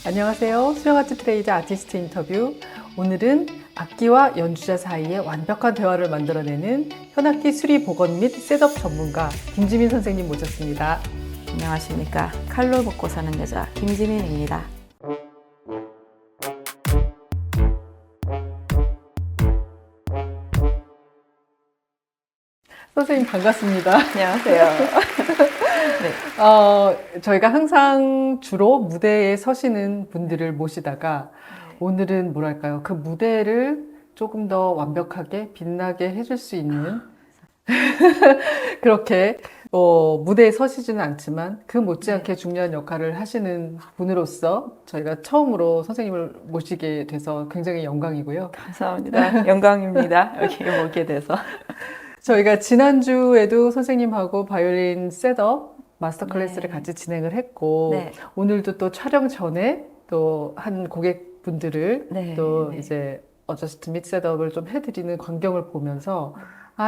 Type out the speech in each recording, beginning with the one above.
안녕하세요. 수영아트 트레이저 아티스트 인터뷰. 오늘은 악기와 연주자 사이에 완벽한 대화를 만들어내는 현악기 수리 복원 및 셋업 전문가 김지민 선생님 모셨습니다. 안녕하십니까. 칼로 먹고 사는 여자 김지민입니다. 선생님 반갑습니다. 안녕하세요. 저희가 항상 주로 무대에 서시는 분들을 모시다가 오늘은 뭐랄까요? 그 무대를 조금 더 완벽하게 빛나게 해줄 수 있는 그렇게 무대에 서시지는 않지만 그 못지않게 중요한 역할을 하시는 분으로서 저희가 처음으로 선생님을 모시게 돼서 굉장히 영광이고요. 감사합니다. 영광입니다. 여기 오게 돼서. 저희가 지난주에도 선생님하고 바이올린 셋업 마스터 클래스를 같이 진행을 했고 네. 오늘도 또 촬영 전에 또 한 고객분들을 네. 또 네. 이제 어저스트 및 셋업을 좀 해드리는 광경을 보면서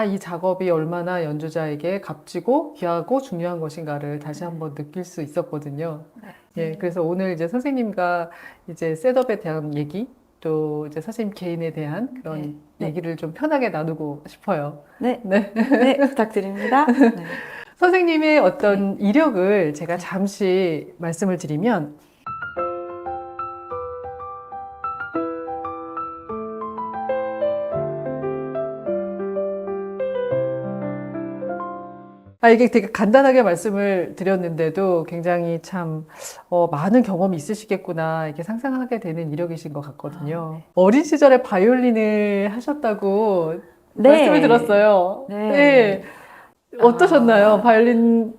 이 작업이 얼마나 연주자에게 값지고 귀하고 중요한 것인가를 다시 한번 느낄 수 있었거든요. 예, 그래서 오늘 이제 선생님과 이제 셋업에 대한 얘기, 또 이제 선생님 개인에 대한 그런 얘기를 좀 편하게 나누고 싶어요. 네. 네. 네. 부탁드립니다. 네. 선생님의 어떤 이력을 제가 잠시 말씀을 드리면, 이게 되게 간단하게 말씀을 드렸는데도 굉장히 참 많은 경험이 있으시겠구나 이렇게 상상하게 되는 이력이신 것 같거든요. 어린 시절에 바이올린을 하셨다고 말씀을 들었어요. 네. 어떠셨나요? 바이올린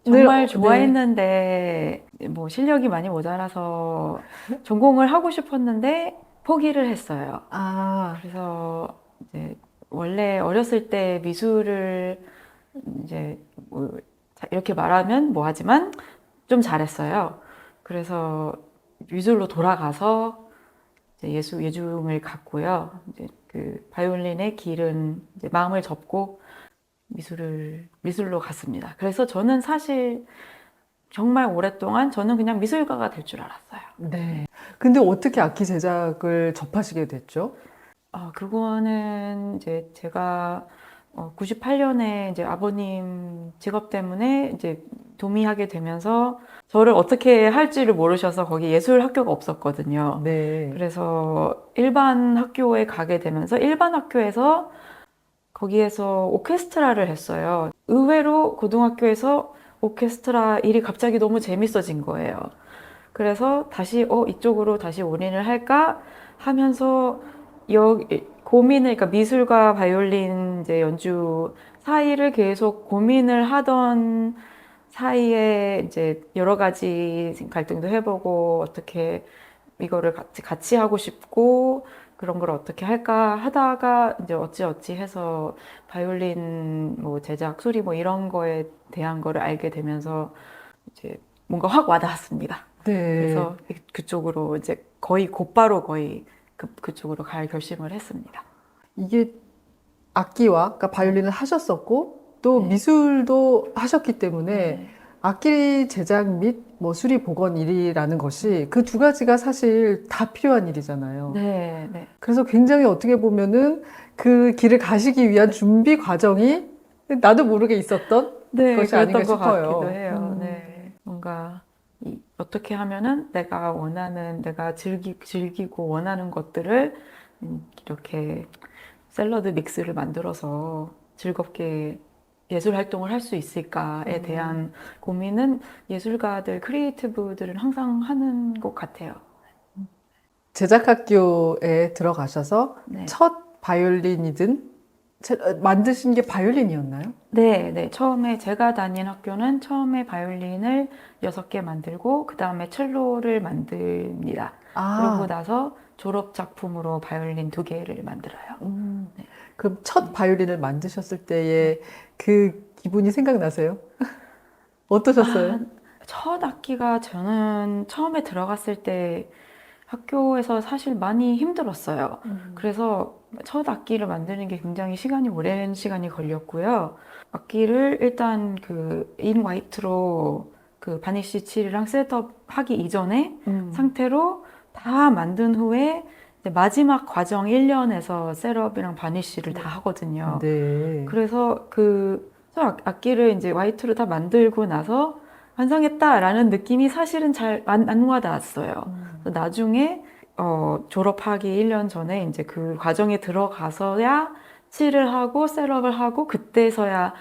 정말 좋아했는데 뭐 실력이 많이 모자라서 전공을 하고 싶었는데 포기를 했어요. 그래서 이제 원래 어렸을 때 미술을 이제 뭐 이렇게 말하면 뭐하지만 좀 잘했어요. 그래서 미술로 돌아가서 이제 예중을 갔고요. 이제 그 바이올린의 길은 이제 마음을 접고 미술로 갔습니다. 그래서 저는 사실 정말 오랫동안 저는 그냥 미술가가 될 줄 알았어요. 네. 근데 어떻게 악기 제작을 접하시게 됐죠? 그거는 이제 제가 98년에 이제 아버님 직업 때문에 이제 도미하게 되면서 저를 어떻게 할지를 모르셔서 거기 예술 학교가 없었거든요. 네. 그래서 일반 학교에 가게 되면서 일반 학교에서 거기에서 오케스트라를 했어요. 의외로 고등학교에서 오케스트라 일이 갑자기 너무 재밌어진 거예요. 그래서 다시 이쪽으로 다시 올인을 할까 하면서 고민을, 그러니까 미술과 바이올린 이제 연주 사이를 계속 고민을 하던 사이에 이제 여러 가지 갈등도 해보고 어떻게 이거를 같이 하고 싶고 그런 걸 어떻게 할까 하다가 이제 어찌 해서 바이올린 뭐 제작 수리 뭐 이런 거에 대한 거를 알게 되면서 이제 뭔가 확 와닿았습니다. 네. 그래서 그쪽으로 이제 곧바로 그쪽으로 갈 결심을 했습니다. 이게 악기와, 그러니까 바이올린을 하셨었고, 또 미술도 하셨기 때문에 악기 제작 및 뭐 수리 복원 일이라는 것이 그 두 가지가 사실 다 필요한 일이잖아요. 네. 그래서 굉장히 어떻게 보면은 그 길을 가시기 위한 준비 과정이 나도 모르게 있었던 것이 아닌가 그랬던 것 싶어요. 같기도 해요. 네. 뭔가 어떻게 하면은 내가 즐기고 원하는 것들을 이렇게 샐러드 믹스를 만들어서 즐겁게 예술 활동을 할 수 있을까에 대한 고민은 예술가들, 크리에이티브들은 항상 하는 것 같아요. 제작학교에 들어가셔서 네. 첫 바이올린이든 만드신 게 바이올린이었나요? 네. 처음에 제가 다닌 학교는 처음에 바이올린을 6개 만들고 그 다음에 첼로를 만듭니다. 그러고 나서 졸업 작품으로 바이올린 2개를 만들어요. 네. 그럼 첫 바이올린을 만드셨을 때의 그 기분이 생각나세요? 어떠셨어요? 첫 악기가 저는 처음에 들어갔을 때 학교에서 사실 많이 힘들었어요. 그래서 첫 악기를 만드는 게 굉장히 오랜 시간이 걸렸고요. 악기를 일단 인 화이트로 그 바니쉬 칠이랑 셋업하기 이전에 상태로 다 만든 후에 이제 마지막 과정 1년에서 셋업이랑 바니쉬를 다 하거든요. 네. 그래서 저 악기를 이제 화이트로 다 만들고 나서 완성했다라는 느낌이 사실은 잘 안 와닿았어요. 그래서 나중에 졸업하기 1년 전에 이제 그 과정에 들어가서야 칠을 하고 셋업을 하고 그때서야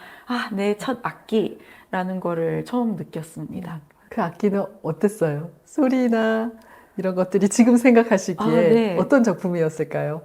내 첫 악기라는 거를 처음 느꼈습니다. 그 악기는 어땠어요? 소리나 이런 것들이 지금 생각하시기에 네. 어떤 작품이었을까요?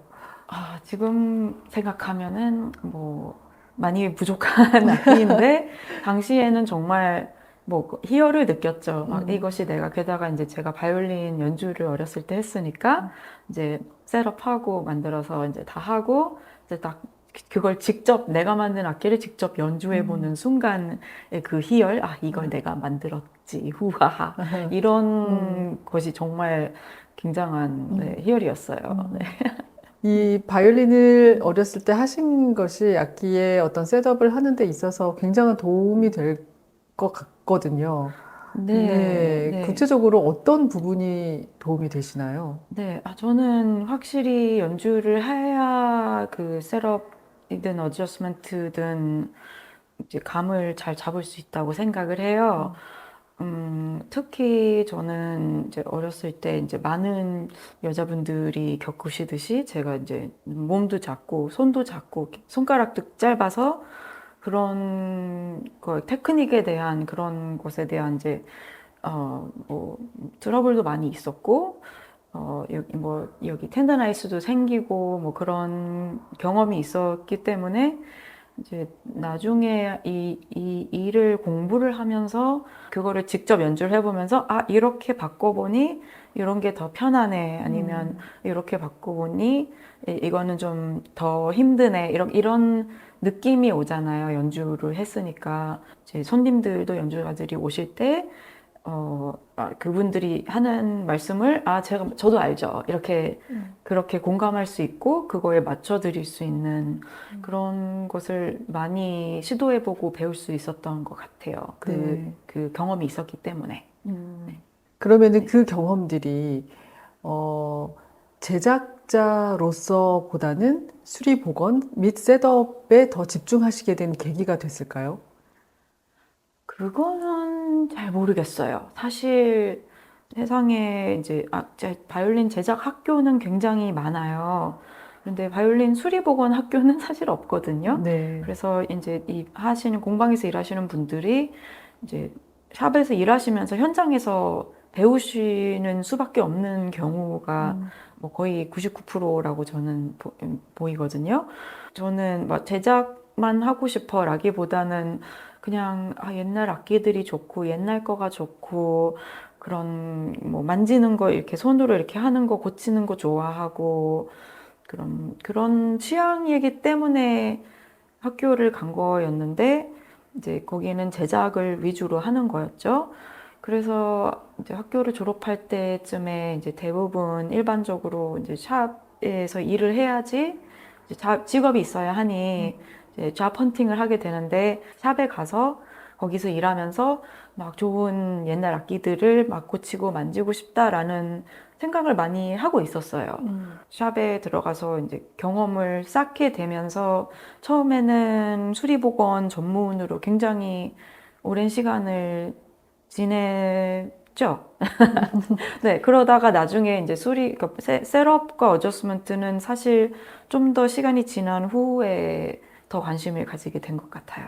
지금 생각하면은 뭐 많이 부족한 악기인데 당시에는 정말 뭐 희열을 느꼈죠. 막 이것이 게다가 이제 제가 바이올린 연주를 어렸을 때 했으니까 이제 셋업하고 만들어서 이제 다 하고 이제 딱 그걸 직접 내가 만든 악기를 직접 연주해보는 순간의 그 희열, 이걸 내가 만들었지, 후하하 이런 것이 정말 굉장한 희열이었어요. 네. 이 바이올린을 어렸을 때 하신 것이 악기의 어떤 셋업을 하는 데 있어서 굉장한 도움이 될 것 같거든요. 네. 구체적으로 어떤 부분이 도움이 되시나요? 네, 저는 확실히 연주를 해야 그 셋업이든 어저스먼트든 이제 감을 잘 잡을 수 있다고 생각을 해요. 특히 저는 이제 어렸을 때 이제 많은 여자분들이 겪으시듯이 제가 이제 몸도 작고 손도 작고 손가락도 짧아서 그런 테크닉에 대한 그런 것에 대한 이제 뭐 트러블도 많이 있었고 여기 텐더나이스도 생기고 뭐 그런 경험이 있었기 때문에 이제 나중에 이 일을 공부를 하면서 그거를 직접 연주를 해보면서 이렇게 바꿔보니 이런 게 더 편하네 아니면 이렇게 바꿔보니 이거는 좀 더 힘드네 이런 느낌이 오잖아요. 연주를 했으니까 이제 손님들도 연주자들이 오실 때 그분들이 하는 말씀을 저도 알죠. 이렇게 그렇게 공감할 수 있고 그거에 맞춰 드릴 수 있는 그런 것을 많이 시도해보고 배울 수 있었던 것 같아요. 그 경험이 있었기 때문에. 그러면은 그 경험들이 제작자로서보다는 수리 복원 및 셋업에 더 집중하시게 된 계기가 됐을까요? 그거는 잘 모르겠어요. 사실 세상에 이제 바이올린 제작 학교는 굉장히 많아요. 그런데 바이올린 수리 복원 학교는 사실 없거든요. 네. 그래서 이제 공방에서 일하시는 분들이 이제 샵에서 일하시면서 현장에서 배우시는 수밖에 없는 경우가 뭐 거의 99%라고 저는 보이거든요. 저는 막 제작만 하고 싶어라기보다는 그냥 옛날 악기들이 좋고 옛날 거가 좋고 그런 뭐 만지는 거 이렇게 손으로 이렇게 하는 거 고치는 거 좋아하고 그런 취향이기 때문에 학교를 간 거였는데 이제 거기는 제작을 위주로 하는 거였죠. 그래서 이제 학교를 졸업할 때쯤에 이제 대부분 일반적으로 이제 샵에서 일을 해야지 이제 직업이 있어야 하니 이제 잡 헌팅을 하게 되는데 샵에 가서 거기서 일하면서 막 좋은 옛날 악기들을 막 고치고 만지고 싶다라는 생각을 많이 하고 있었어요. 샵에 들어가서 이제 경험을 쌓게 되면서 처음에는 수리복원 전문으로 굉장히 오랜 시간을 지냈죠. 네, 그러다가 나중에 이제 그러니까 셋업과 어저스먼트는 사실 좀 더 시간이 지난 후에 더 관심을 가지게 된 것 같아요.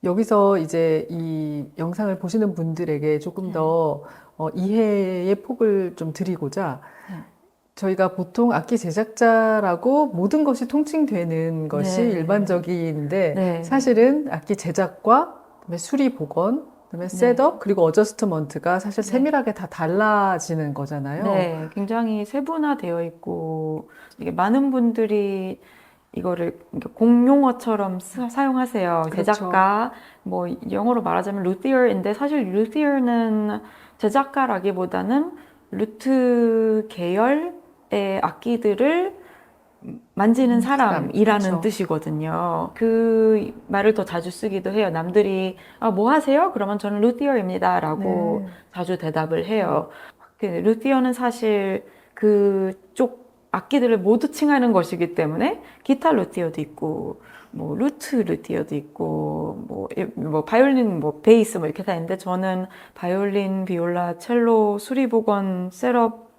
여기서 이제 이 영상을 보시는 분들에게 조금 더 이해의 폭을 좀 드리고자 저희가 보통 악기 제작자라고 모든 것이 통칭되는 것이 일반적인데 사실은 악기 제작과 그다음에 수리 복원, 그다음에 셋업 그리고 어저스트먼트가 사실 세밀하게 다 달라지는 거잖아요. 네, 굉장히 세분화되어 있고 이게 많은 분들이 이거를 공용어처럼 사용하세요. 그렇죠. 제작가, 뭐 영어로 말하자면 루티어인데 사실 루티어는 제작가라기보다는 루트 계열의 악기들을 만지는 사람이라는 그쵸. 뜻이거든요. 그 말을 더 자주 쓰기도 해요. 남들이 뭐 하세요? 그러면 저는 루티어입니다 라고 네. 자주 대답을 해요. 그 루티어는 사실 그쪽 악기들을 모두 칭하는 것이기 때문에 기타 루티어도 있고 뭐 루트 루티어도 있고 뭐 바이올린 뭐 베이스 뭐 이렇게 다 있는데 저는 바이올린, 비올라, 첼로, 수리보건, 셋업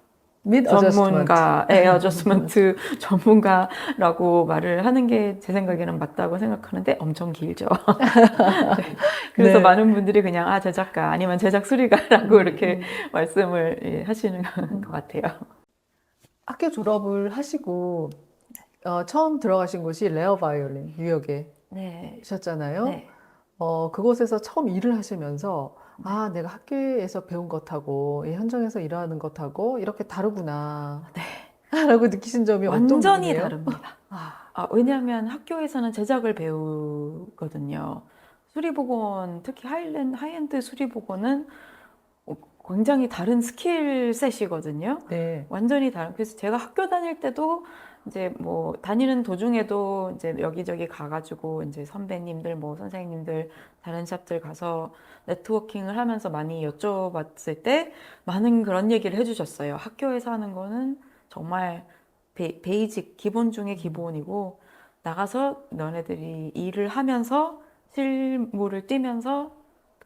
및 어저스트먼트. 전문가, 에어저스먼트 전문가라고 말을 하는 게 제 생각에는 맞다고 생각하는데 엄청 길죠. 네. 그래서 네. 많은 분들이 그냥 제작가 아니면 제작 수리가라고 이렇게 말씀을 하시는 것 같아요. 학교 졸업을 하시고 처음 들어가신 곳이 레어 바이올린 네. 뉴욕에셨잖아요. 네. 그곳에서 처음 일을 하시면서 내가 학교에서 배운 것하고 이 현장에서 일하는 것하고 이렇게 다르구나 라고 느끼신 점이 어떤 완전히 부분이에요? 다릅니다. 왜냐하면 학교에서는 제작을 배우거든요. 수리복원, 특히 하이엔드 수리복원은 굉장히 다른 스킬셋이거든요. 네. 완전히 다른. 그래서 제가 학교 다닐 때도 이제 뭐 다니는 도중에도 이제 여기저기 가가지고 이제 선배님들, 뭐 선생님들, 다른 샵들 가서 네트워킹을 하면서 많이 여쭤봤을 때 많은 그런 얘기를 해주셨어요. 학교에서 하는 거는 정말 베이직, 기본 중에 기본이고 나가서 너네들이 일을 하면서 실무를 뛰면서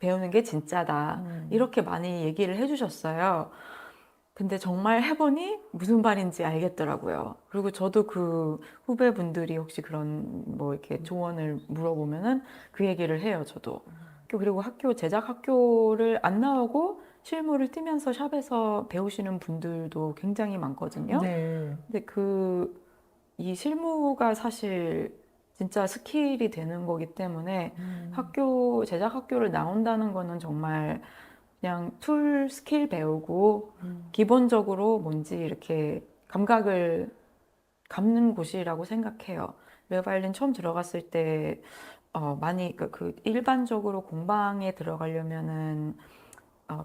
배우는 게 진짜다. 이렇게 많이 얘기를 해주셨어요. 근데 정말 해보니 무슨 말인지 알겠더라고요. 그리고 저도 그 후배분들이 혹시 그런 뭐 이렇게 조언을 물어보면은 그 얘기를 해요, 저도. 그리고 제작 학교를 안 나오고 실무를 뛰면서 샵에서 배우시는 분들도 굉장히 많거든요. 네. 근데 이 실무가 사실 진짜 스킬이 되는 거기 때문에 제작 학교를 나온다는 거는 정말 그냥 툴 스킬 배우고 기본적으로 뭔지 이렇게 감각을 갖는 곳이라고 생각해요. 레오바이올린 처음 들어갔을 때 많이 일반적으로 공방에 들어가려면은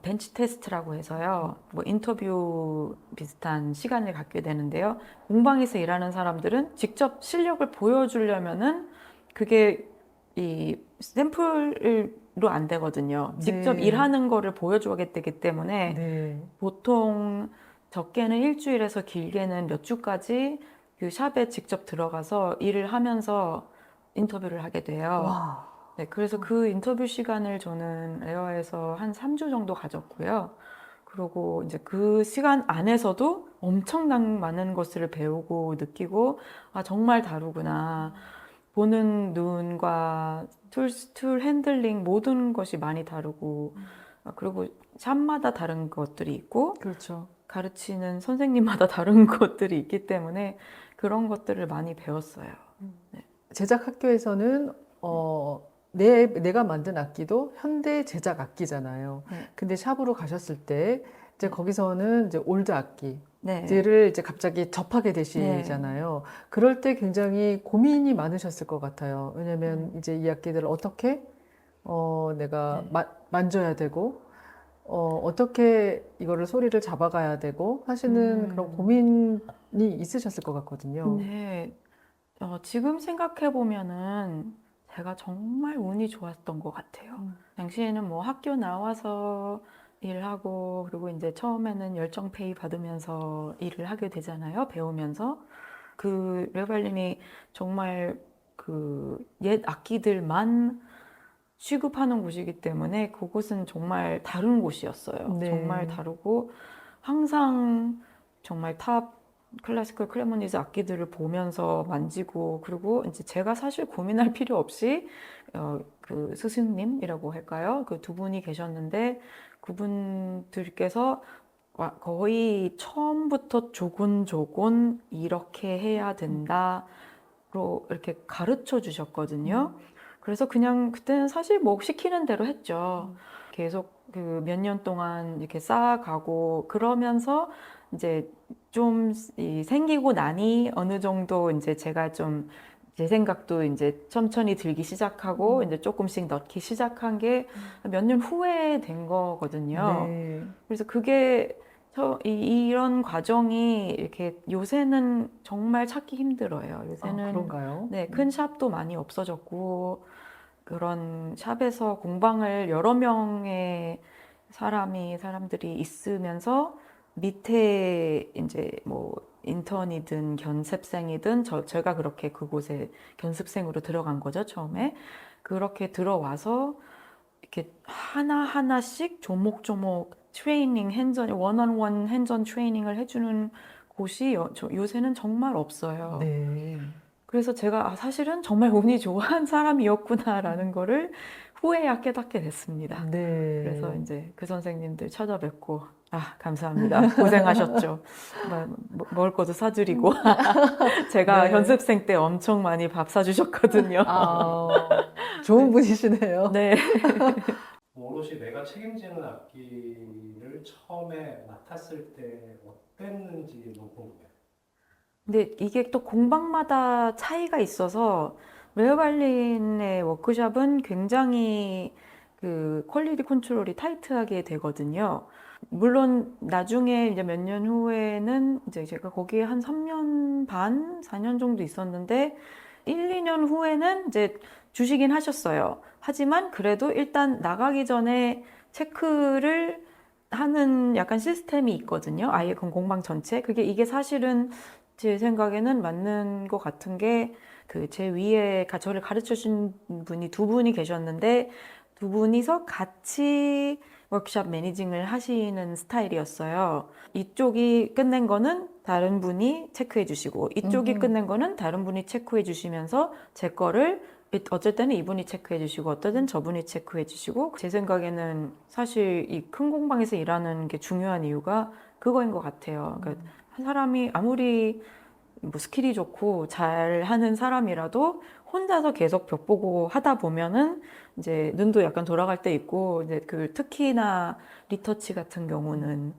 벤치 테스트라고 해서요. 뭐 인터뷰 비슷한 시간을 갖게 되는데요. 공방에서 일하는 사람들은 직접 실력을 보여주려면은 그게 이 샘플로 안 되거든요. 직접 네. 일하는 거를 보여줘야 되기 때문에 네. 보통 적게는 일주일에서 길게는 몇 주까지 그 샵에 직접 들어가서 일을 하면서 인터뷰를 하게 돼요. 와. 네, 그래서 그 인터뷰 시간을 저는 레어에서 한 3주 정도 가졌고요. 그리고 이제 그 시간 안에서도 엄청난 많은 것을 배우고 느끼고, 정말 다르구나. 보는 눈과 툴 핸들링 모든 것이 많이 다르고, 그리고 샵마다 다른 것들이 있고, 그렇죠. 가르치는 선생님마다 다른 것들이 있기 때문에 그런 것들을 많이 배웠어요. 제작 학교에서는 내가 만든 악기도 현대 제작 악기잖아요. 네. 근데 샵으로 가셨을 때 이제 거기서는 이제 올드 네. 악기들을 이제 갑자기 접하게 되시잖아요. 그럴 때 굉장히 고민이 많으셨을 것 같아요. 왜냐면 이제 이 악기들을 어떻게 내가 만져야 되고 어떻게 이거를 소리를 잡아가야 되고 하시는 그런 고민이 있으셨을 것 같거든요. 네. 지금 생각해보면은 제가 정말 운이 좋았던 것 같아요. 당시에는 뭐 학교 나와서 일하고, 그리고 이제 처음에는 열정 페이 받으면서 일을 하게 되잖아요. 배우면서. 레발린이 정말 옛 악기들만 취급하는 곳이기 때문에 그곳은 정말 다른 곳이었어요. 네. 정말 다르고, 항상 정말 탑 클래시컬 클래모니즈 악기들을 보면서 만지고, 그리고 이제 제가 사실 고민할 필요 없이 그 스승님이라고 할까요? 그 두 분이 계셨는데 그분들께서 거의 처음부터 조곤조곤 이렇게 해야 된다로 이렇게 가르쳐 주셨거든요. 그래서 그냥 그때는 사실 뭐 시키는 대로 했죠. 계속 그 몇 년 동안 이렇게 쌓아가고 그러면서 이제 좀 생기고 나니 어느 정도 이제 제가 좀 제 생각도 이제 천천히 들기 시작하고 이제 조금씩 넣기 시작한 게 몇 년 후에 된 거거든요. 네. 그래서 그게 이런 과정이 이렇게 요새는 정말 찾기 힘들어요. 아, 요새는 그런가요? 네, 큰 샵도 많이 없어졌고 그런 샵에서 공방을 여러 명의 사람들이 있으면서 밑에 이제 뭐 인턴이든 견습생이든 제가 그렇게 그곳에 견습생으로 들어간 거죠, 처음에. 그렇게 들어와서 이렇게 하나하나씩 조목조목 트레이닝, 원언원 핸즈온 트레이닝을 해주는 곳이 요새는 정말 없어요. 네. 그래서 제가 사실은 정말 운이 좋은 사람이었구나라는 거를 후에야 깨닫게 됐습니다. 네. 그래서 이제 그 선생님들 찾아뵙고, 감사합니다. 고생하셨죠. 먹을 것도 사드리고. 제가 네. 연습생 때 엄청 많이 밥 사주셨거든요. 좋은 분이시네요. 네. 오롯이 내가 책임지는 악기를 처음에 맡았을 때 어땠는지 너무 궁금해요. 근데 이게 또 공방마다 차이가 있어서 레어발린의 워크숍은 굉장히 그 퀄리티 컨트롤이 타이트하게 되거든요. 물론 나중에 이제 몇 년 후에는 이제 제가 거기에 한 3년 반, 4년 정도 있었는데 1, 2년 후에는 이제 주시긴 하셨어요. 하지만 그래도 일단 나가기 전에 체크를 하는 약간 시스템이 있거든요. 아예 그 공방 전체. 이게 사실은 제 생각에는 맞는 것 같은 게 그 제 위에 저를 가르쳐 준 분이 두 분이 계셨는데 두 분이서 같이 워크숍 매니징을 하시는 스타일이었어요. 이쪽이 끝낸 거는 다른 분이 체크해 주시고 이쪽이 끝낸 거는 다른 분이 체크해 주시면서 제 거를 어쩔 때는 이분이 체크해 주시고 어떨 때는 저분이 체크해 주시고 제 생각에는 사실 이 큰 공방에서 일하는 게 중요한 이유가 그거인 것 같아요. 그러니까 한 사람이 아무리 뭐 스킬이 좋고 잘하는 사람이라도 혼자서 계속 벽 보고 하다 보면은 이제 눈도 약간 돌아갈 때 있고 이제 특히나 리터치 같은 경우는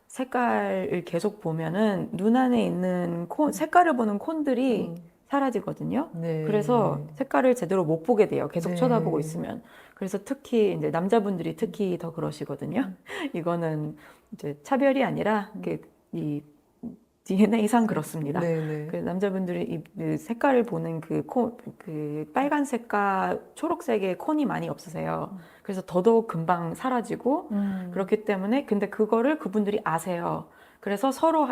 색깔을 계속 보면은 눈 안에 있는 색깔을 보는 콘들이 사라지거든요. 네. 그래서 색깔을 제대로 못 보게 돼요. 계속 네. 쳐다보고 있으면. 그래서 특히 이제 남자분들이 특히 더 그러시거든요. 이거는 이제 차별이 아니라 이 DNA상 그렇습니다. 네네. 그 남자분들이 이 색깔을 보는 그 빨간색과 초록색의 콘이 많이 없으세요. 그래서 더더욱 금방 사라지고 그렇기 때문에 근데 그거를 그분들이 아세요. 그래서 서로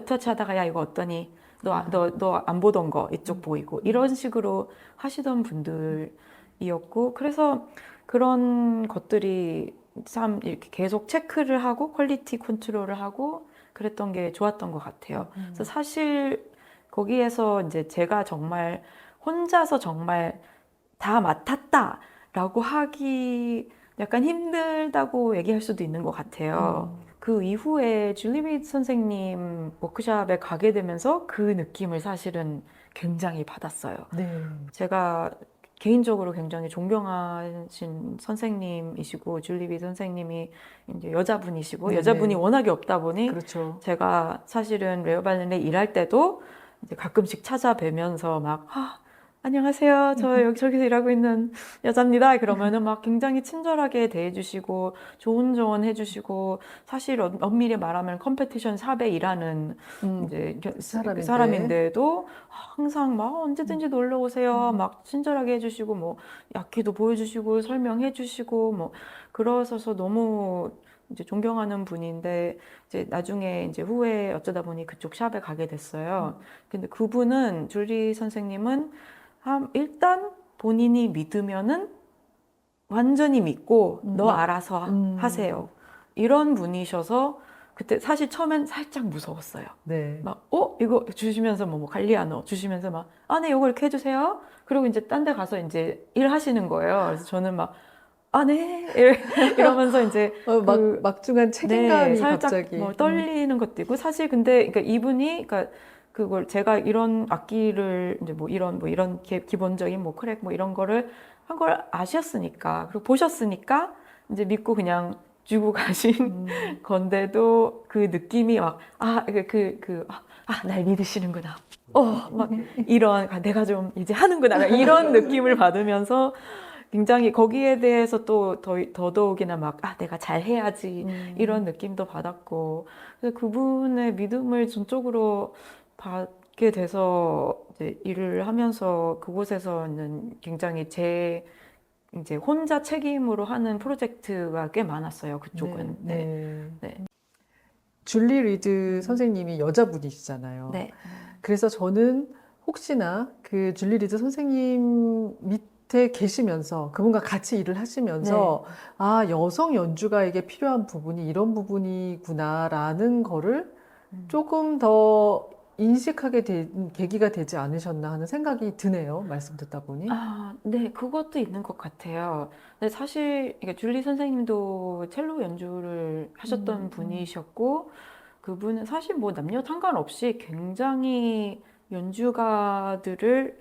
터치하다가 야 이거 어떠니? 너 안 보던 거 이쪽 보이고 이런 식으로 하시던 분들이었고 그래서 그런 것들이 참 이렇게 계속 체크를 하고 퀄리티 컨트롤을 하고 그랬던 게 좋았던 것 같아요. 그래서 사실 거기에서 이제 제가 정말 혼자서 정말 다 맡았다라고 하기 약간 힘들다고 얘기할 수도 있는 것 같아요. 그 이후에 줄리 베이트 선생님 워크숍에 가게 되면서 그 느낌을 사실은 굉장히 받았어요. 네. 제가 개인적으로 굉장히 존경하신 선생님이시고 줄리 베이트 선생님이 이제 여자분이시고 네네. 여자분이 워낙에 없다 보니 그렇죠. 제가 사실은 레어발린에 일할 때도 이제 가끔씩 찾아뵈면서 막 안녕하세요. 저기서 일하고 있는 여자입니다. 그러면은 막 굉장히 친절하게 대해주시고 좋은 조언 해주시고 사실 엄밀히 말하면 컴페티션 샵에 일하는 이제 사람인데도 항상 막 언제든지 놀러 오세요. 막 친절하게 해주시고 뭐 악기도 보여주시고 설명해주시고 뭐 그러셔서 너무 이제 존경하는 분인데 이제 나중에 이제 후에 어쩌다 보니 그쪽 샵에 가게 됐어요. 근데 그분은 줄리 선생님은 일단 본인이 믿으면은 완전히 믿고 너 알아서 하세요. 이런 분이셔서 그때 사실 처음엔 살짝 무서웠어요. 네. 막 이거 주시면서 뭐 갈리아노 주시면서 막 네 이거 이렇게 해주세요. 그리고 이제 딴 데 가서 이제 일하시는 거예요. 그래서 저는 막 네 이러면서 이제 막중한 책임감이 살짝 갑자기 뭐 떨리는 것도 있고 사실 근데 그러니까 이분이 그러니까 그걸 제가 이런 악기를 이제 뭐 이런 기본적인 뭐 크랙 뭐 이런 거를 한 걸 아셨으니까 그리고 보셨으니까 이제 믿고 그냥 주고 가신 건데도 그 느낌이 막 날 믿으시는구나. 막 이런 내가 좀 이제 하는구나 이런 느낌을 받으면서 굉장히 거기에 대해서 또 더더욱이나 막, 아, 내가 잘해야지. 이런 느낌도 받았고. 그래서 그분의 믿음을 전적으로 받게 돼서 이제 일을 하면서 그곳에서는 굉장히 이제 혼자 책임으로 하는 프로젝트가 꽤 많았어요. 그쪽은. 네. 네. 줄리 리드 선생님이 여자분이시잖아요. 네. 그래서 저는 혹시나 그 줄리 리드 선생님 밑에 계시면서 그분과 같이 일을 하시면서 아, 여성 연주가에게 필요한 부분이 이런 부분이구나라는 거를 조금 더 인식하게 된 계기가 되지 않으셨나 하는 생각이 드네요. 말씀 듣다 보니. 아, 네, 그것도 있는 것 같아요. 근데 사실 이게 줄리 선생님도 첼로 연주를 하셨던 분이셨고, 그분은 사실 뭐 남녀 상관없이 굉장히 연주가들을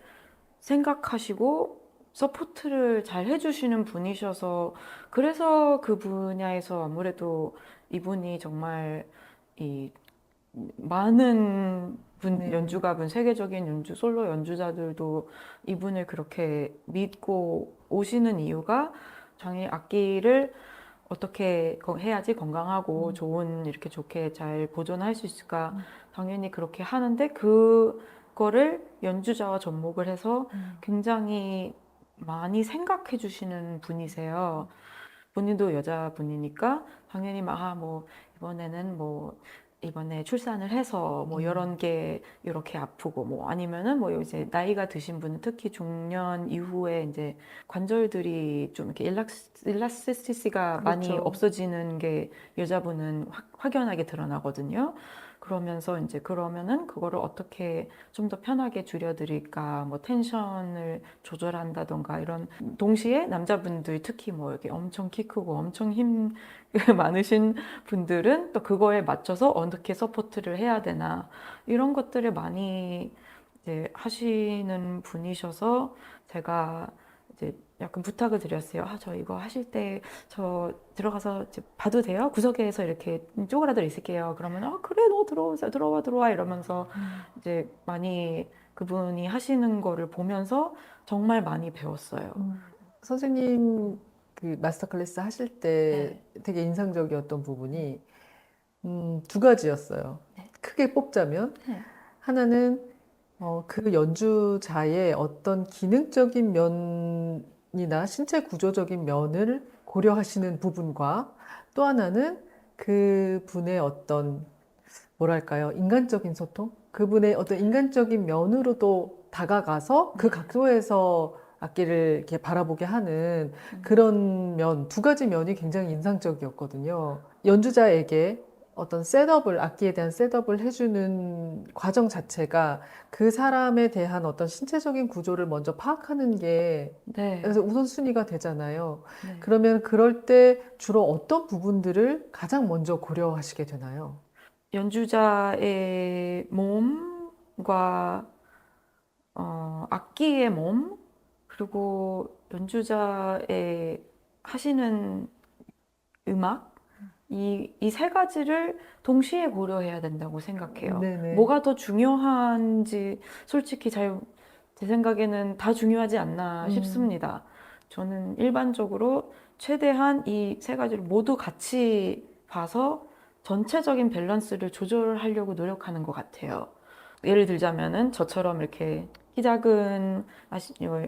생각하시고 서포트를 잘 해주시는 분이셔서 그래서 그 분야에서 아무래도 이분이 정말 이 많은 네. 연주가분, 세계적인 솔로 연주자들도 이분을 그렇게 믿고 오시는 이유가 자기 악기를 어떻게 해야지 건강하고 좋은 이렇게 좋게 잘 보존할 수 있을까? 당연히 그렇게 하는데 그거를 연주자와 접목을 해서 굉장히 많이 생각해 주시는 분이세요. 본인도 여자분이니까 당연히 막, 뭐, 이번에 출산을 해서 뭐 이런 게 이렇게 아프고 뭐 아니면은 뭐 이제 나이가 드신 분은 특히 중년 이후에 이제 관절들이 좀 이렇게 일라스티시가 많이 그렇죠. 없어지는 게 여자분은 확연하게 드러나거든요. 그러면서 이제 그러면은 그거를 어떻게 좀 더 편하게 줄여드릴까, 뭐 텐션을 조절한다던가 이런 동시에 남자분들 특히 뭐 이렇게 엄청 키 크고 엄청 힘 많으신 분들은 또 그거에 맞춰서 어떻게 서포트를 해야 되나 이런 것들을 많이 이제 하시는 분이셔서 제가 이제 약간 부탁을 드렸어요. 저 이거 하실 때 저 들어가서 이제 봐도 돼요? 구석에서 이렇게 쪼그라들 있을게요. 그러면 그래 너 들어와 이러면서 이제 많이 그분이 하시는 거를 보면서 정말 많이 배웠어요. 선생님 그 마스터 클래스 하실 때 되게 인상적이었던 부분이 두 가지였어요. 크게 뽑자면 하나는 그 연주자의 어떤 기능적인 면이나 신체 구조적인 면을 고려하시는 부분과 또 하나는 그 분의 어떤 뭐랄까요? 인간적인 소통? 그분의 어떤 인간적인 면으로도 다가가서 그 각도에서 악기를 이렇게 바라보게 하는 그런 면, 두 가지 면이 굉장히 인상적이었거든요. 연주자에게 어떤 셋업을, 악기에 대한 셋업을 해주는 과정 자체가 그 사람에 대한 어떤 신체적인 구조를 먼저 파악하는 게 네. 그래서 우선순위가 되잖아요. 네. 그러면 그럴 때 주로 어떤 부분들을 가장 먼저 고려하시게 되나요? 연주자의 몸과 악기의 몸 그리고 연주자의 하시는 음악 이 세 가지를 동시에 고려해야 된다고 생각해요. 네네. 뭐가 더 중요한지 솔직히 제 생각에는 다 중요하지 않나 싶습니다. 저는 일반적으로 최대한 이 세 가지를 모두 같이 봐서 전체적인 밸런스를 조절하려고 노력하는 것 같아요. 예를 들자면은 저처럼 이렇게 키 작은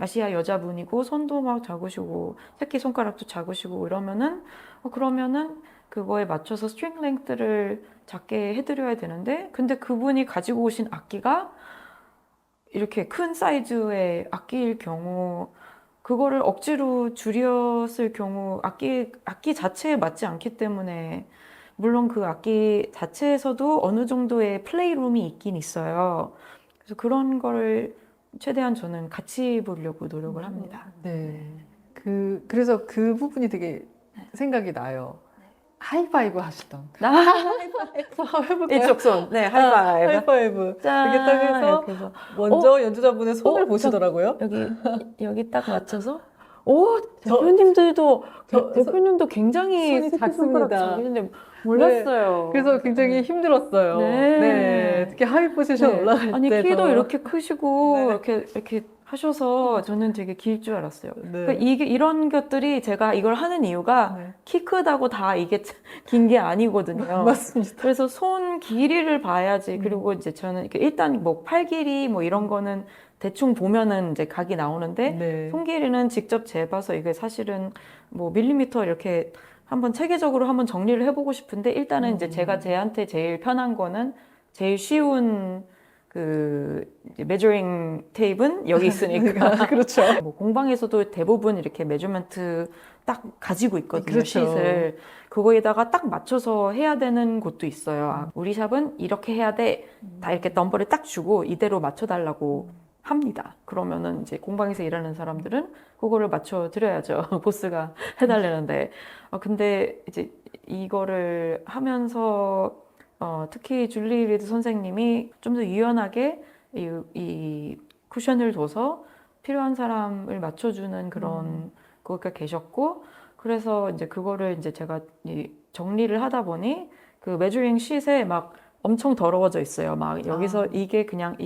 아시아 여자분이고 손도 막 작으시고 새끼손가락도 작으시고 이러면은 그러면은 그거에 맞춰서 스트링 랭스를 작게 해드려야 되는데 근데 그분이 가지고 오신 악기가 이렇게 큰 사이즈의 악기일 경우 그거를 억지로 줄였을 경우 악기 자체에 맞지 않기 때문에 물론 그 악기 자체에서도 어느 정도의 플레이룸이 있긴 있어요. 그래서 그런 걸 최대한 저는 같이 보려고 노력을 합니다. 네. 그래서 그 부분이 되게 생각이 나요. 하이파이브 하시던. 한번 해볼까요? 일직선, 네, 하이파이브. 하이파이브. 짠! 이렇게 딱 해서 이렇게 해서 먼저 연주자분의 손을 보시더라고요. 여기 딱 맞춰서 대표님도 굉장히 손이 새끼손가락 작습니다. 작으신데 몰랐어요. 그래서 굉장히 힘들었어요. 네. 특히 하이 포지션 네. 올라갈 아니 때 키도 더. 이렇게 크시고 네. 이렇게 하셔서 저는 되게 길 줄 알았어요. 네. 그러니까 이게 이런 것들이 제가 이걸 하는 이유가 네. 키 크다고 다 이게 긴 게 아니거든요. 맞습니다. 그래서 손 길이를 봐야지. 그리고 이제 저는 이렇게 일단 뭐 팔 길이 뭐 이런 거는 대충 보면은 이제 각이 나오는데 네. 손 길이는 직접 재봐서 이게 사실은 뭐 밀리미터 이렇게 한번 체계적으로 한번 정리를 해보고 싶은데 일단은 이제 제가 제한테 제일 편한 거는 제일 쉬운 그 메저링 테이프는 여기 있으니까 그렇죠. 뭐 공방에서도 대부분 이렇게 메저먼트 딱 가지고 있거든요. 그렇죠. 싯을 그거에다가 딱 맞춰서 해야 되는 곳도 있어요. 아, 우리 샵은 이렇게 해야 돼. 다 이렇게 넘버를 딱 주고 이대로 맞춰달라고 합니다. 그러면은 이제 공방에서 일하는 사람들은 그거를 맞춰 드려야죠. 보스가 해달라는데. 근데 이제 이거를 하면서 특히 줄리 리드 선생님이 좀 더 유연하게 이 쿠션을 둬서 필요한 사람을 맞춰주는 그런 거가 계셨고, 그래서 이제 그거를 이제 제가 정리를 하다 보니 그 메저링 쉿에 막 엄청 더러워져 있어요. 막 여기서 이게 그냥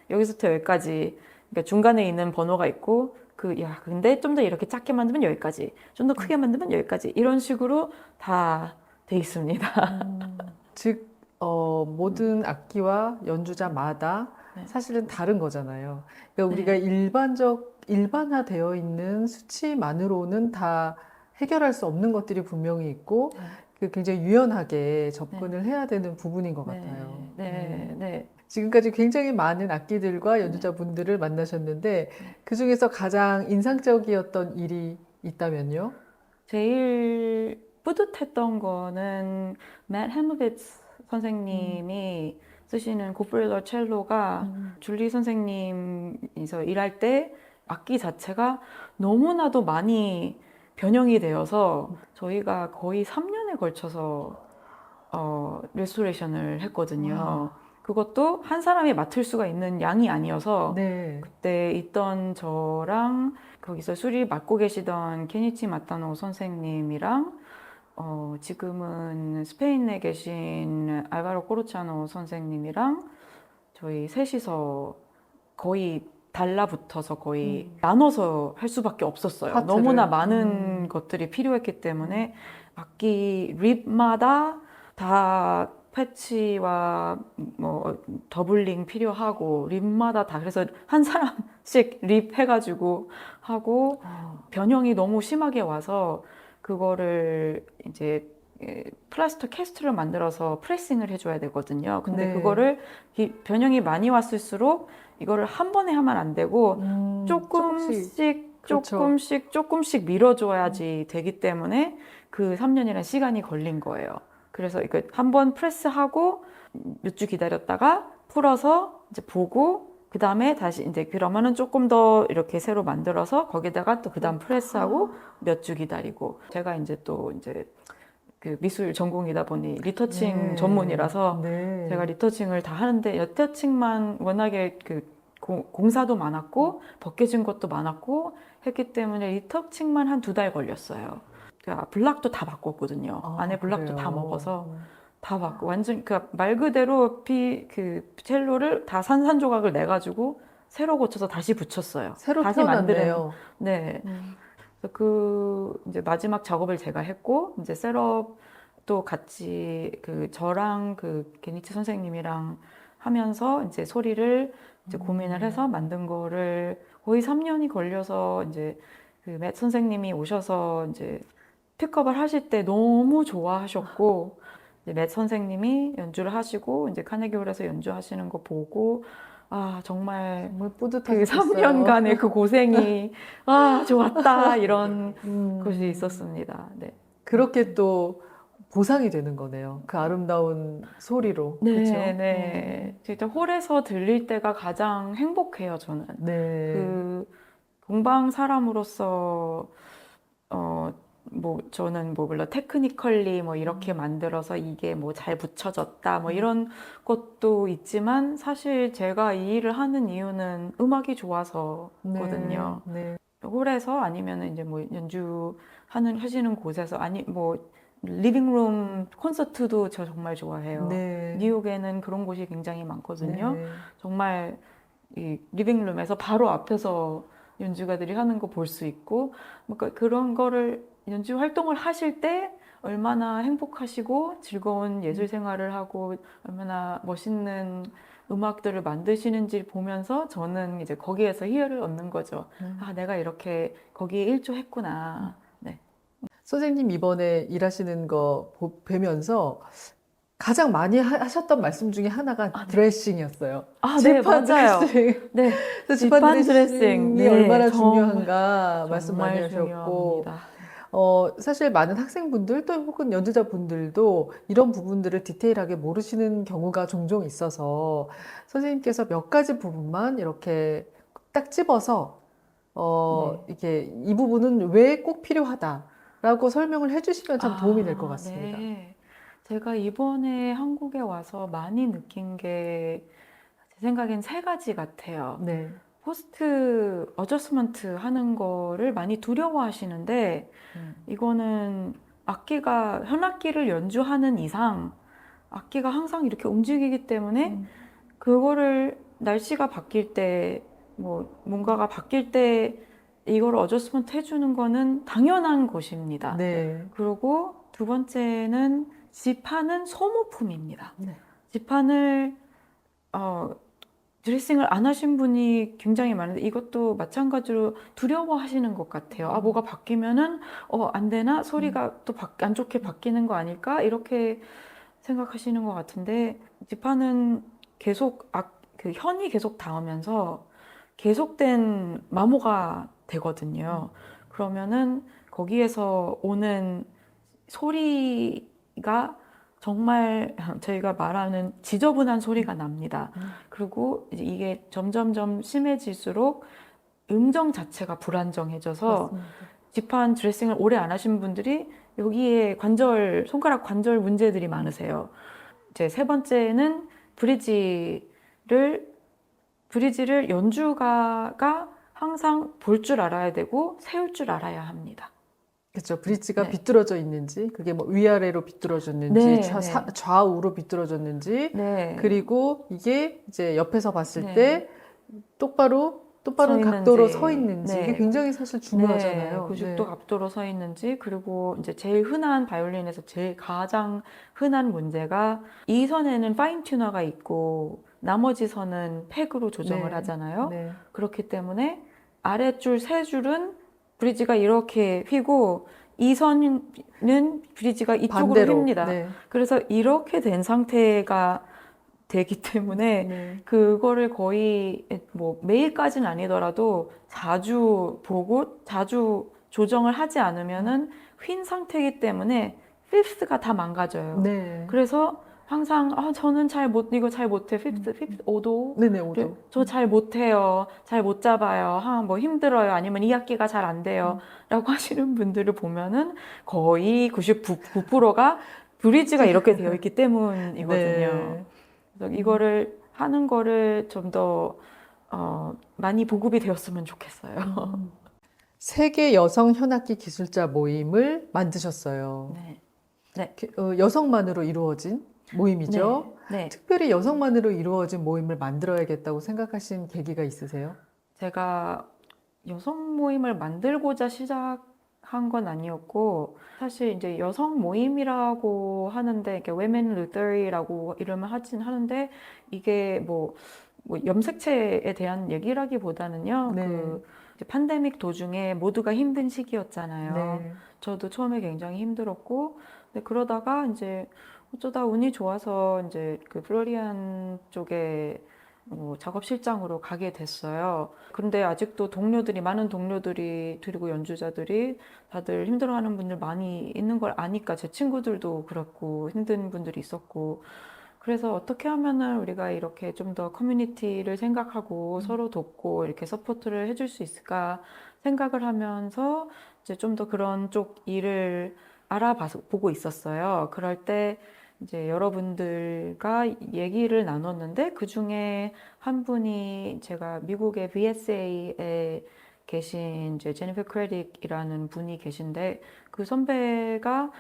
여기서부터 여기까지, 그러니까 중간에 있는 번호가 있고, 근데 좀 더 이렇게 작게 만들면 여기까지, 좀 더 크게 만들면 여기까지, 이런 식으로 다 돼 있습니다. 즉, 모든 악기와 연주자마다 네. 사실은 다른 거잖아요. 그러니까 우리가 일반화되어 있는 수치만으로는 다 해결할 수 없는 것들이 분명히 있고, 굉장히 유연하게 접근을 해야 되는 부분인 것 같아요. 네. 지금까지 굉장히 많은 악기들과 연주자분들을 만나셨는데, 그 중에서 가장 인상적이었던 일이 있다면요? 제일 뿌듯했던 거는 맷 해머비츠 선생님이 쓰시는 고프릴러 첼로가 줄리 선생님이서 일할 때 악기 자체가 너무나도 많이 변형이 되어서 저희가 거의 3년에 걸쳐서 레스토레이션을 했거든요. 그것도 한 사람이 맡을 수가 있는 양이 아니어서 네. 그때 있던 저랑 거기서 수리 맡고 계시던 케니치 마타노 선생님이랑 지금은 스페인에 계신 알바로 코르차노 선생님이랑 저희 셋이서 거의 달라붙어서 거의 나눠서 할 수밖에 없었어요. 파트를. 너무나 많은 것들이 필요했기 때문에 악기 립마다 다 패치와 뭐 더블링 필요하고 립마다 다, 그래서 한 사람씩 립 해가지고 하고 변형이 너무 심하게 와서 그거를 이제 플라스터 캐스트를 만들어서 프레싱을 해줘야 되거든요. 근데 네. 그거를 변형이 많이 왔을수록 이거를 한 번에 하면 안 되고 조금씩 밀어줘야지 되기 때문에 그 3년이라는 시간이 걸린 거예요. 그래서 이거 한번 프레스하고 몇 주 기다렸다가 풀어서 이제 보고 그 다음에 다시 이제 그러면은 조금 더 이렇게 새로 만들어서 거기다가 또 그 다음 프레스하고 몇 주 기다리고, 제가 이제 또 이제 그 미술 전공이다 보니 리터칭 전문이라서 제가 리터칭을 다 하는데 리터칭만 워낙에 그 공사도 많았고 벗겨진 것도 많았고 했기 때문에 리터칭만 한 2달 걸렸어요. 블락도 다 바꿨거든요. 안에 블락도 그래요? 다 먹어서 다 바꾸고 완전 말 그대로 그 첼로를 다 산산조각을 내가지고 새로 고쳐서 다시 붙였어요. 새로 다시 만드는. 태어났네요. 네. 그래서 이제 마지막 작업을 제가 했고, 이제 셋업도 같이 저랑 게니치 선생님이랑 하면서 이제 소리를 이제 고민을 해서 만든 거를 거의 3년이 걸려서 이제 맷 선생님이 오셔서 이제 픽업을 하실 때 너무 좋아하셨고, 이제 맷 선생님이 연주를 하시고 이제 카네기홀에서 연주하시는 거 보고 정말 뿌듯하셨어요. 3년간의 그 고생이 좋았다, 이런 것이 있었습니다. 네. 그렇게 또 보상이 되는 거네요. 그 아름다운 소리로. 그렇죠? 네. 진짜 홀에서 들릴 때가 가장 행복해요, 저는. 네. 동방 사람으로서 뭐 저는 물론 테크니컬리 뭐 이렇게 만들어서 이게 뭐 잘 붙여졌다 뭐 이런 것도 있지만, 사실 제가 이 일을 하는 이유는 음악이 좋아서거든요. 네. 홀에서 아니면 이제 뭐 하시는 곳에서 뭐 리빙룸 콘서트도 저 정말 좋아해요. 네. 뉴욕에는 그런 곳이 굉장히 많거든요. 네. 정말 이 리빙룸에서 바로 앞에서 연주가들이 하는 거 볼 수 있고, 뭔가 그런 거를 연주 활동을 하실 때 얼마나 행복하시고 즐거운 예술 생활을 하고 얼마나 멋있는 음악들을 만드시는지 보면서 저는 이제 거기에서 희열을 얻는 거죠. 아, 내가 이렇게 거기에 일조했구나. 네. 선생님 이번에 일하시는 거 뵈면서 가장 많이 하셨던 말씀 중에 하나가 아, 네. 드레싱이었어요. 아, 네, 지판 맞아요. 드레싱. 네. 그래서 지판 지판 드레싱이 드레싱. 네, 얼마나 정말, 중요한가 말씀 많이 정말 하셨고, 중요합니다. 사실 많은 학생분들 또 혹은 연주자분들도 이런 부분들을 디테일하게 모르시는 경우가 종종 있어서 선생님께서 몇 가지 부분만 이렇게 딱 집어서 네. 이게 이 부분은 왜 꼭 필요하다라고 설명을 해주시면 참 도움이 될 것 아, 같습니다. 네. 제가 이번에 한국에 와서 많이 느낀 게 제 생각엔 세 가지 같아요. 네, 포스트 어저스먼트 하는 거를 많이 두려워하시는데 이거는 악기가 현악기를 연주하는 이상 악기가 항상 이렇게 움직이기 때문에 그거를 날씨가 바뀔 때 뭐 뭔가가 바뀔 때 이걸 어저스먼트 해주는 거는 당연한 것입니다. 네, 그리고 두 번째는 지판은 소모품입니다. 네. 지판을 드레싱을 안 하신 분이 굉장히 많은데 이것도 마찬가지로 두려워하시는 것 같아요. 아, 뭐가 바뀌면은 안 되나? 소리가 또 안 좋게 바뀌는 거 아닐까? 이렇게 생각하시는 것 같은데 지판은 계속 그 현이 계속 닿으면서 계속된 마모가 되거든요. 그러면은 거기에서 오는 소리가 정말 저희가 말하는 지저분한 소리가 납니다. 그리고 이제 이게 점점점 심해질수록 음정 자체가 불안정해져서 맞습니다. 지판 드레싱을 오래 안 하신 분들이 여기에 손가락 관절 문제들이 많으세요. 이제 세 번째는 브리지를 연주가가 항상 볼 줄 알아야 되고 세울 줄 알아야 합니다. 그렇죠. 브릿지가 네. 비뚤어져 있는지, 그게 뭐 위아래로 비뚤어졌는지, 네, 네. 좌우로 비뚤어졌는지, 네. 그리고 이게 이제 옆에서 봤을 네. 때 똑바른 서 각도로 있는지. 서 있는지, 이게 네. 굉장히 사실 중요하잖아요. 90도 각도로 서 있는지, 그리고 이제 제일 흔한 바이올린에서 제일 가장 흔한 문제가 이 선에는 파인 튜너가 있고 나머지 선은 팩으로 조정을 네. 하잖아요. 네. 그렇기 때문에 아랫줄 세 줄은 브리지가 이렇게 휘고 이 선은 브리지가 이쪽으로 반대로. 휩니다. 네. 그래서 이렇게 된 상태가 되기 때문에 네. 그거를 거의 뭐 매일까지는 아니더라도 자주 보고 자주 조정을 하지 않으면은 휜 상태이기 때문에 피프스가 다 망가져요. 네. 그래서 항상 저는 이거 잘 못해. 피프스 5도 네네, 오도. 저 잘 못해요. 잘 못 잡아요. 뭐 힘들어요. 아니면 이 악기가 잘 안 돼요. 라고 하시는 분들을 보면은 거의 99%가 브리지가 이렇게 되어 있기 때문이거든요. 네. 그래서 이거를 하는 거를 좀 더 많이 보급이 되었으면 좋겠어요. 세계 여성 현악기 기술자 모임을 만드셨어요. 네. 여성만으로 이루어진 모임이죠. 네. 특별히 여성만으로 이루어진 모임을 만들어야겠다고 생각하신 계기가 있으세요? 제가 여성 모임을 만들고자 시작한 건 아니었고, 사실 이제 여성 모임이라고 하는데, 이게 Women Luthery라고 이름을 하진 하는데, 이게 뭐 염색체에 대한 얘기라기보다는요, 네. 이제 팬데믹 도중에 모두가 힘든 시기였잖아요. 네. 저도 처음에 굉장히 힘들었고, 근데 그러다가 이제 어쩌다 운이 좋아서 이제 그 플로리안 쪽에 작업실장으로 가게 됐어요. 그런데 아직도 많은 동료들이, 그리고 연주자들이 다들 힘들어하는 분들 많이 있는 걸 아니까 제 친구들도 그렇고 힘든 분들이 있었고, 그래서 어떻게 하면은 우리가 이렇게 좀 더 커뮤니티를 생각하고 서로 돕고 이렇게 서포트를 해줄 수 있을까 생각을 하면서 이제 좀 더 그런 쪽 일을 보고 있었어요. 그럴 때 이제 여러분들과 얘기를 나눴는데 그 중에 한 분이 제가 미국의 BSA에 계신 이제 제니퍼 크레딕이라는 분이 계신데 그 선배가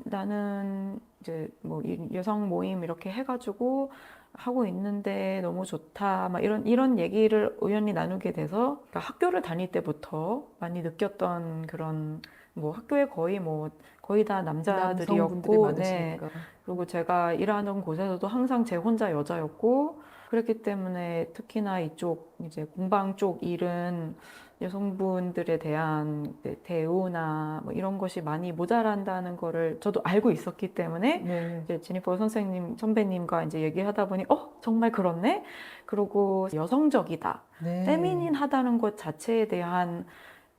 나는 이제 뭐 여성 모임 이렇게 해가지고 하고 있는데 너무 좋다. 막 이런 얘기를 우연히 나누게 돼서 그러니까 학교를 다닐 때부터 많이 느꼈던 그런 뭐 학교에 거의 다 남성분들이 남자들이었고, 네. 많으시니까. 그리고 제가 일하는 곳에서도 항상 제 혼자 여자였고, 그렇기 때문에 특히나 이쪽 이제 공방 쪽 일은 여성분들에 대한 대우나 뭐 이런 것이 많이 모자란다는 거를 저도 알고 있었기 때문에 네. 이제 제니퍼 선배님과 이제 얘기하다 보니 정말 그렇네. 그리고 여성적이다, 네. 페미닌하다는 것 자체에 대한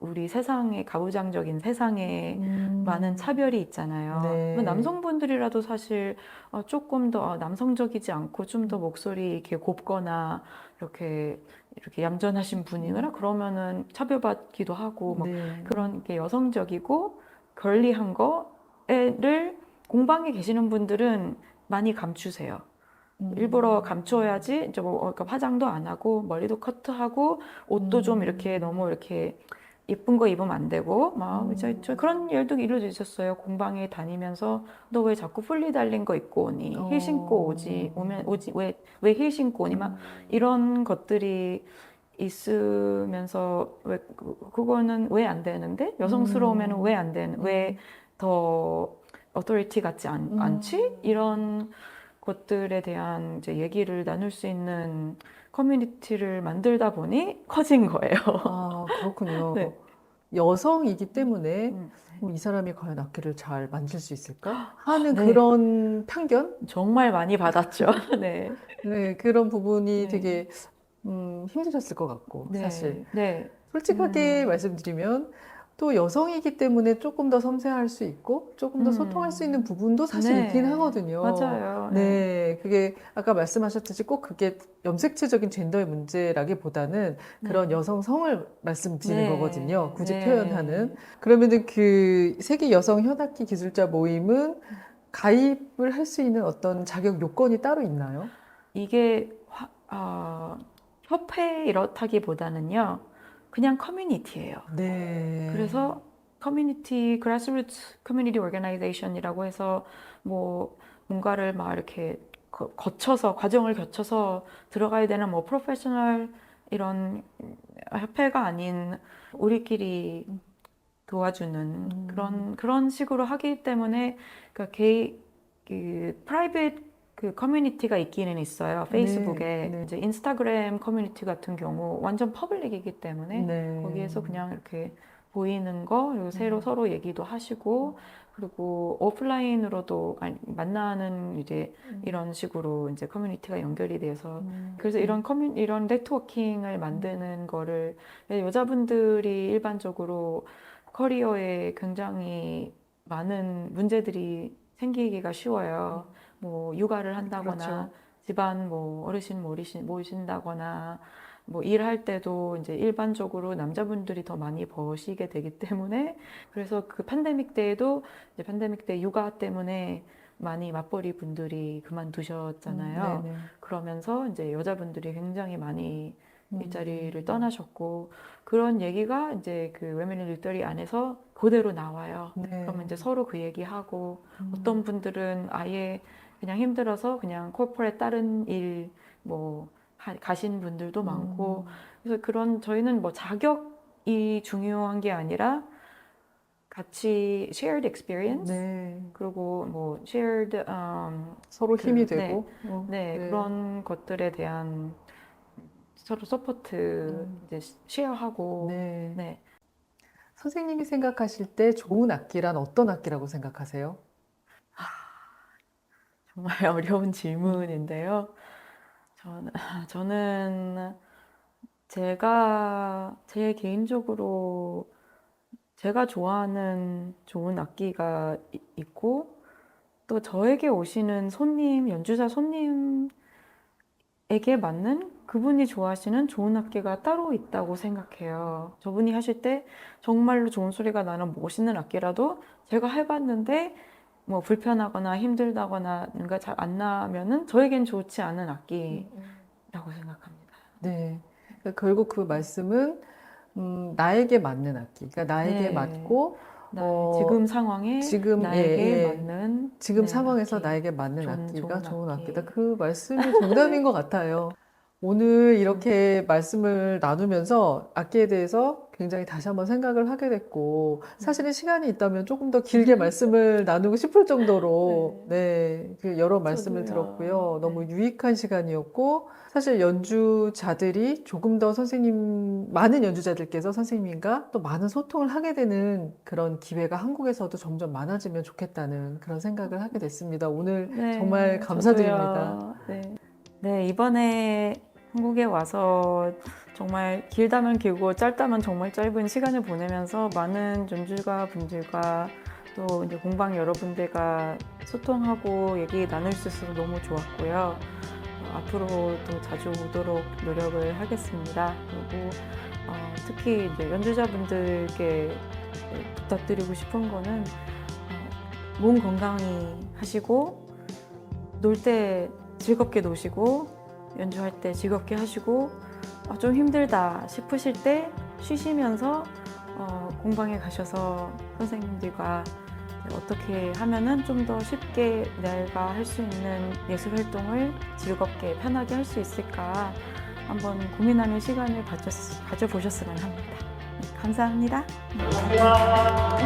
우리 세상의 가부장적인 세상에 많은 차별이 있잖아요. 네. 남성분들이라도 사실 조금 더 남성적이지 않고 좀 더 목소리 이렇게 곱거나 이렇게 얌전하신 분이거나 그러면은 차별받기도 하고 막 네. 그런 게 여성적이고 걸리한 거를 공방에 계시는 분들은 많이 감추세요. 일부러 감춰야지 이제 그러니까 화장도 안 하고 머리도 커트하고 옷도 좀 이렇게 너무 이렇게 예쁜 거 입으면 안 되고 막 이제 저 그런 일도 이루어져 있었어요. 공방에 다니면서 너 왜 자꾸 풀리 달린 거 입고 오니? 힐 신고 오지 왜 힐 신고 오니? 막 이런 것들이 있으면서 왜 그거는 왜 안 되는데 여성스러우면 왜 안 되는 왜 더 어토리티 같지 않지? 이런 것들에 대한 이제 얘기를 나눌 수 있는 커뮤니티를 만들다 보니 커진 거예요. 아, 그렇군요. 네. 여성이기 때문에 음. 이 사람이 과연 악기를 잘 만질 수 있을까? 하는 네. 그런 편견? 정말 많이 받았죠. 네. 네, 그런 부분이 네. 되게 힘드셨을 것 같고, 네. 사실. 네. 솔직하게 말씀드리면 또 여성이기 때문에 조금 더 섬세할 수 있고 조금 더 소통할 수 있는 부분도 사실 네. 있긴 하거든요. 맞아요. 네, 그게 아까 말씀하셨듯이 꼭 그게 염색체적인 젠더의 문제라기보다는 그런 네. 여성성을 말씀드리는 네. 거거든요. 굳이 네. 표현하는. 그러면은 그 세계 여성 현악기 기술자 모임은 가입을 할 수 있는 어떤 자격 요건이 따로 있나요? 이게 협회 이렇다기보다는요. 그냥 커뮤니티예요. 네. 그래서 커뮤니티, grassroots community organization이라고 해서 뭐 뭔가를 막 이렇게 과정을 거쳐서 들어가야 되는 뭐 프로페셔널 이런 협회가 아닌 우리끼리 도와주는 그런 식으로 하기 때문에 그러니까 프라이빗 그 커뮤니티가 있기는 있어요. 페이스북에 네. 이제 인스타그램 커뮤니티 같은 경우 완전 퍼블릭이기 때문에 네. 거기에서 그냥 이렇게 보이는 거 그리고 서로 얘기도 하시고 그리고 오프라인으로도 만나는 이제 이런 식으로 이제 커뮤니티가 연결이 돼서 그래서 이런 네트워킹을 만드는 거를 여자분들이 일반적으로 커리어에 굉장히 많은 문제들이 생기기가 쉬워요. 뭐 육아를 한다거나 그렇죠. 집안 뭐 어르신 모신다거나 뭐 일할 때도 이제 일반적으로 남자분들이 더 많이 버시게 되기 때문에 그래서 그 팬데믹 때에도 이제 팬데믹 때 육아 때문에 많이 맞벌이 분들이 그만두셨잖아요. 네네. 그러면서 이제 여자분들이 굉장히 많이 일자리를 떠나셨고 그런 얘기가 이제 그 Women in Military 안에서 그대로 나와요. 네. 그러면 이제 서로 그 얘기하고 어떤 분들은 아예 그냥 힘들어서 그냥 코퍼레 다른 일 뭐 가신 분들도 많고 그래서 저희는 뭐 자격이 중요한 게 아니라 같이 shared experience 네. 그리고 뭐 shared 서로 힘이 네, 되고. 네, 그런 것들에 대한 서로 서포트 이제 쉐어하고 네. 네. 선생님이 생각하실 때 좋은 악기란 어떤 악기라고 생각하세요? 정말 어려운 질문인데요. 저는 제 개인적으로 제가 좋아하는 좋은 악기가 있고 또 저에게 오시는 연주자 손님에게 맞는 그분이 좋아하시는 좋은 악기가 따로 있다고 생각해요. 저분이 하실 때 정말로 좋은 소리가 나는 멋있는 악기라도 제가 해봤는데 뭐 불편하거나 힘들다거나 뭔가 잘 안 나면은 저에겐 좋지 않은 악기라고 생각합니다. 네. 그러니까 결국 그 말씀은 나에게 맞는 악기. 그러니까 나에게 네. 맞고 지금 상황에 지금, 나에게 예. 맞는 지금 네, 상황에서 악기. 나에게 맞는 좋은 악기가 좋은 악기. 악기다. 그 말씀이 정답인 것 같아요. 오늘 이렇게 말씀을 나누면서 악기에 대해서 굉장히 다시 한번 생각을 하게 됐고, 사실은 시간이 있다면 조금 더 길게 말씀을 나누고 싶을 정도로, 네, 그 여러 말씀을 저도요. 들었고요. 너무 네. 유익한 시간이었고, 사실 연주자들이 조금 더 많은 연주자들께서 선생님과 또 많은 소통을 하게 되는 그런 기회가 한국에서도 점점 많아지면 좋겠다는 그런 생각을 하게 됐습니다. 오늘 네, 정말 감사드립니다. 저도요. 네. 네, 이번에 한국에 와서 정말 길다면 길고 짧다면 정말 짧은 시간을 보내면서 많은 연주가 분들과 또 이제 공방 여러분들과 소통하고 얘기 나눌 수 있어서 너무 좋았고요. 앞으로도 자주 오도록 노력을 하겠습니다. 그리고 특히 이제 연주자분들께 부탁드리고 싶은 거는 몸 건강히 하시고 놀 때 즐겁게 노시고 연주할 때 즐겁게 하시고 좀 힘들다 싶으실 때 쉬시면서 공방에 가셔서 선생님들과 어떻게 하면은 좀 더 쉽게 내가 할 수 있는 예술 활동을 즐겁게 편하게 할 수 있을까 한번 고민하는 시간을 가져보셨으면 합니다. 네, 감사합니다. 감사합니다.